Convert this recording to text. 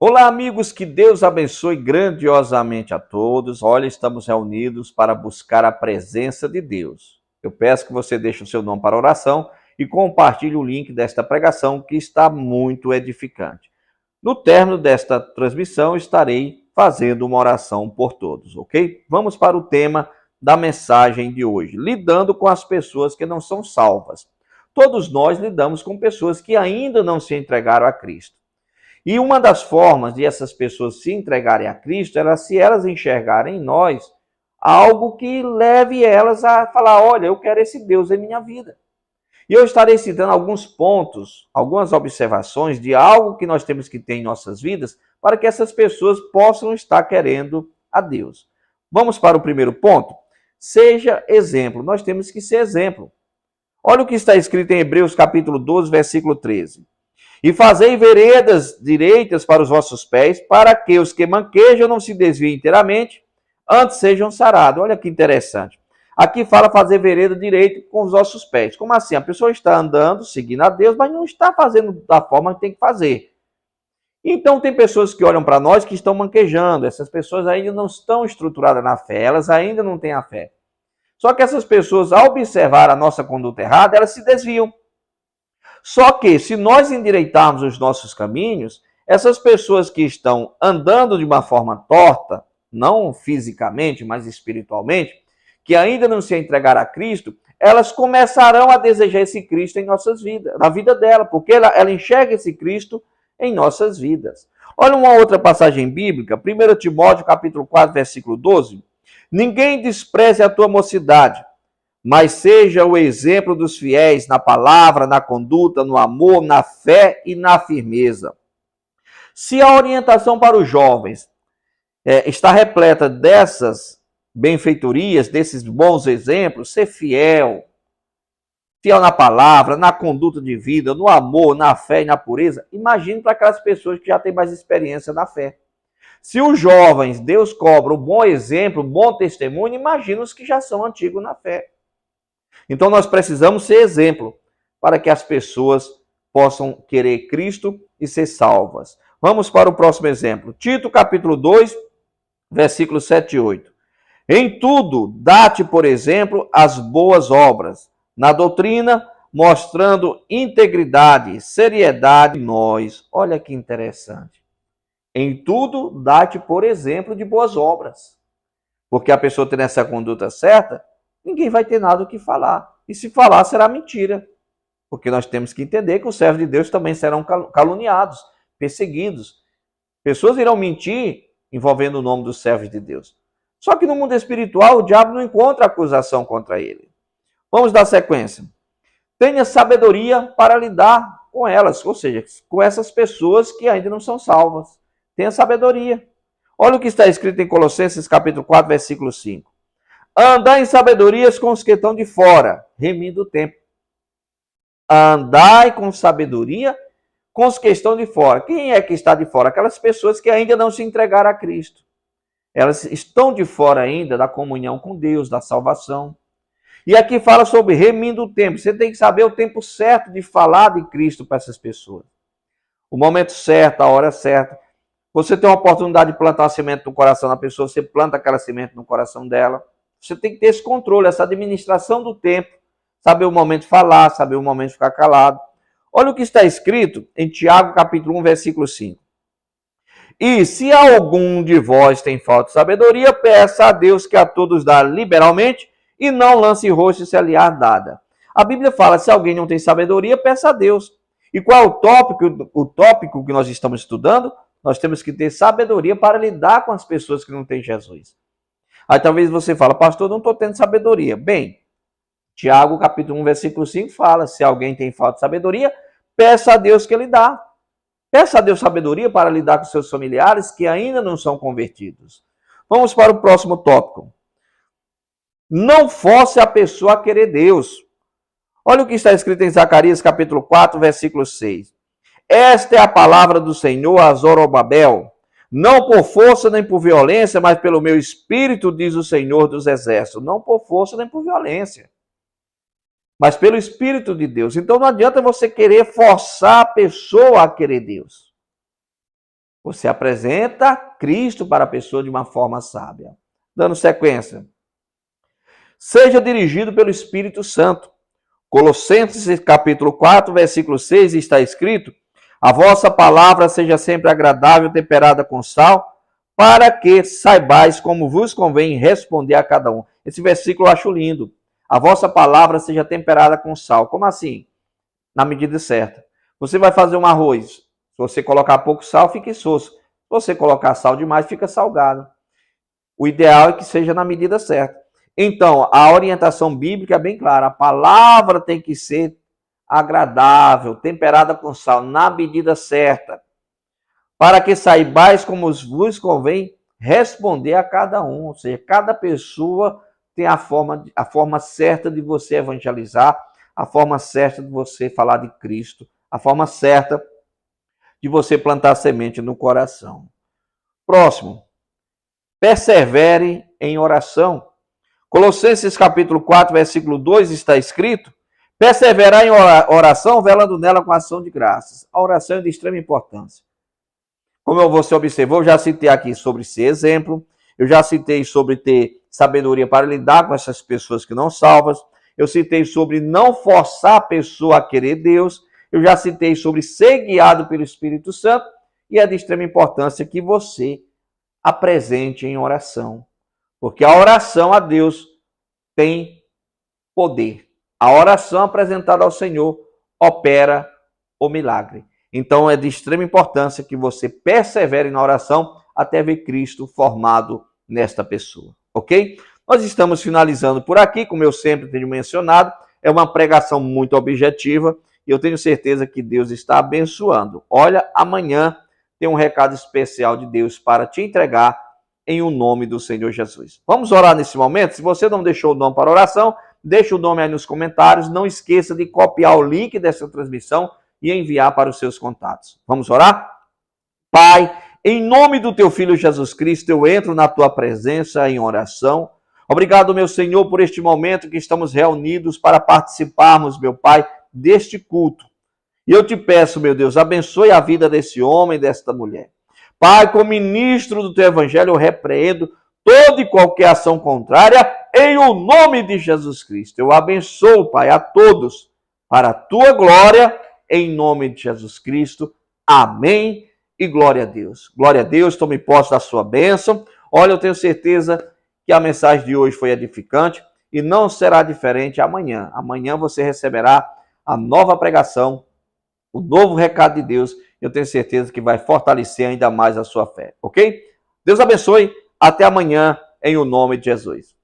Olá, amigos, que Deus abençoe grandiosamente a todos. Olha, estamos reunidos para buscar a presença de Deus. Eu peço que você deixe o seu nome para oração e compartilhe o link desta pregação que está muito edificante. No término desta transmissão, estarei fazendo uma oração por todos, ok? Vamos para o tema da mensagem de hoje, lidando com as pessoas que não são salvas. Todos nós lidamos com pessoas que ainda não se entregaram a Cristo. E uma das formas de essas pessoas se entregarem a Cristo era se elas enxergarem em nós algo que leve elas a falar: olha, eu quero esse Deus em minha vida. E eu estarei citando alguns pontos, algumas observações de algo que nós temos que ter em nossas vidas para que essas pessoas possam estar querendo a Deus. Vamos para o primeiro ponto? Seja exemplo. Nós temos que ser exemplo. Olha o que está escrito em Hebreus capítulo 12, versículo 13. E fazei veredas direitas para os vossos pés, para que os que manquejam não se desviem inteiramente, antes sejam sarados. Olha que interessante. Aqui fala fazer vereda direita com os vossos pés. Como assim? A pessoa está andando, seguindo a Deus, mas não está fazendo da forma que tem que fazer. Então tem pessoas que olham para nós que estão manquejando. Essas pessoas ainda não estão estruturadas na fé, elas ainda não têm a fé. Só que essas pessoas, ao observar a nossa conduta errada, elas se desviam. Só que, se nós endireitarmos os nossos caminhos, essas pessoas que estão andando de uma forma torta, não fisicamente, mas espiritualmente, que ainda não se entregaram a Cristo, elas começarão a desejar esse Cristo em nossas vidas, na vida dela, porque ela enxerga esse Cristo em nossas vidas. Olha uma outra passagem bíblica, 1 Timóteo capítulo 4, versículo 12. Ninguém despreze a tua mocidade, mas seja o exemplo dos fiéis na palavra, na conduta, no amor, na fé e na firmeza. Se a orientação para os jovens está repleta dessas benfeitorias, desses bons exemplos, ser fiel, fiel na palavra, na conduta de vida, no amor, na fé e na pureza, imagine para aquelas pessoas que já têm mais experiência na fé. Se os jovens, Deus cobra um bom exemplo, um bom testemunho, imagina os que já são antigos na fé. Então nós precisamos ser exemplo para que as pessoas possam querer Cristo e ser salvas. Vamos para o próximo exemplo. Tito capítulo 2, versículos 7 e 8. Em tudo, dá-te, por exemplo, as boas obras. Na doutrina, mostrando integridade, seriedade em nós. Olha que interessante. Em tudo, dá-te, por exemplo, de boas obras. Porque a pessoa tendo essa conduta certa, ninguém vai ter nada o que falar. E se falar, será mentira. Porque nós temos que entender que os servos de Deus também serão caluniados, perseguidos. Pessoas irão mentir envolvendo o nome dos servos de Deus. Só que no mundo espiritual, o diabo não encontra acusação contra ele. Vamos dar sequência. Tenha sabedoria para lidar com elas, ou seja, com essas pessoas que ainda não são salvas. Tenha sabedoria. Olha o que está escrito em Colossenses capítulo 4, versículo 5. Andar em sabedorias com os que estão de fora, remindo o tempo. Andai com sabedoria com os que estão de fora. Quem é que está de fora? Aquelas pessoas que ainda não se entregaram a Cristo. Elas estão de fora ainda da comunhão com Deus, da salvação. E aqui fala sobre remindo o tempo. Você tem que saber o tempo certo de falar de Cristo para essas pessoas. O momento certo, a hora certa. Você tem uma oportunidade de plantar uma semente no coração da pessoa, você planta aquela semente no coração dela. Você tem que ter esse controle, essa administração do tempo. Saber o momento de falar, saber o momento de ficar calado. Olha o que está escrito em Tiago, capítulo 1, versículo 5. E se algum de vós tem falta de sabedoria, peça a Deus que a todos dá liberalmente e não lance rosto se aliar dada. A Bíblia fala, se alguém não tem sabedoria, peça a Deus. E qual é o tópico? O tópico que nós estamos estudando? Nós temos que ter sabedoria para lidar com as pessoas que não têm Jesus. Aí talvez você fale, pastor, não estou tendo sabedoria. Bem, Tiago capítulo 1, versículo 5 fala, se alguém tem falta de sabedoria, peça a Deus que ele dá. Peça a Deus sabedoria para lidar com seus familiares que ainda não são convertidos. Vamos para o próximo tópico. Não force a pessoa a querer Deus. Olha o que está escrito em Zacarias capítulo 4, versículo 6. Esta é a palavra do Senhor a Zorobabel. Não por força nem por violência, mas pelo meu espírito, diz o Senhor dos Exércitos. Não por força nem por violência, mas pelo Espírito de Deus. Então não adianta você querer forçar a pessoa a querer Deus. Você apresenta Cristo para a pessoa de uma forma sábia. Dando sequência. Seja dirigido pelo Espírito Santo. Colossenses capítulo 4, versículo 6 está escrito: a vossa palavra seja sempre agradável, temperada com sal, para que saibais como vos convém responder a cada um. Esse versículo eu acho lindo. A vossa palavra seja temperada com sal. Como assim? Na medida certa. Você vai fazer um arroz. Se você colocar pouco sal, fica insosso. Se você colocar sal demais, fica salgado. O ideal é que seja na medida certa. Então, a orientação bíblica é bem clara. A palavra tem que ser agradável, temperada com sal, na medida certa, para que saibais como vos convém responder a cada um. Ou seja, cada pessoa tem a forma certa de você evangelizar, a forma certa de você falar de Cristo, a forma certa de você plantar semente no coração. Próximo. Persevere em oração. Colossenses capítulo 4, versículo 2 está escrito: perseverar em oração, velando nela com ação de graças. A oração é de extrema importância. Como você observou, eu já citei aqui sobre ser exemplo, eu já citei sobre ter sabedoria para lidar com essas pessoas que não salvas, eu citei sobre não forçar a pessoa a querer Deus, eu já citei sobre ser guiado pelo Espírito Santo, e é de extrema importância que você apresente em oração. Porque a oração a Deus tem poder. A oração apresentada ao Senhor opera o milagre. Então é de extrema importância que você persevere na oração até ver Cristo formado nesta pessoa. Ok? Nós estamos finalizando por aqui, como eu sempre tenho mencionado. É uma pregação muito objetiva e eu tenho certeza que Deus está abençoando. Olha, amanhã tem um recado especial de Deus para te entregar em o nome do Senhor Jesus. Vamos orar nesse momento? Se você não deixou o nome para oração, deixa o nome aí nos comentários. Não esqueça de copiar o link dessa transmissão e enviar para os seus contatos. Vamos orar? Pai, em nome do teu Filho Jesus Cristo, eu entro na tua presença em oração. Obrigado, meu Senhor, por este momento que estamos reunidos para participarmos, meu Pai, deste culto. E eu te peço, meu Deus, abençoe a vida desse homem e desta mulher. Pai, como ministro do teu evangelho, eu repreendo toda e qualquer ação contrária em o nome de Jesus Cristo. Eu abençoo, Pai, a todos para a tua glória, em nome de Jesus Cristo. Amém e glória a Deus. Glória a Deus, tome posse da sua bênção. Olha, eu tenho certeza que a mensagem de hoje foi edificante e não será diferente amanhã. Amanhã você receberá a nova pregação, o novo recado de Deus. Eu tenho certeza que vai fortalecer ainda mais a sua fé, ok? Deus abençoe. Até amanhã, em o nome de Jesus.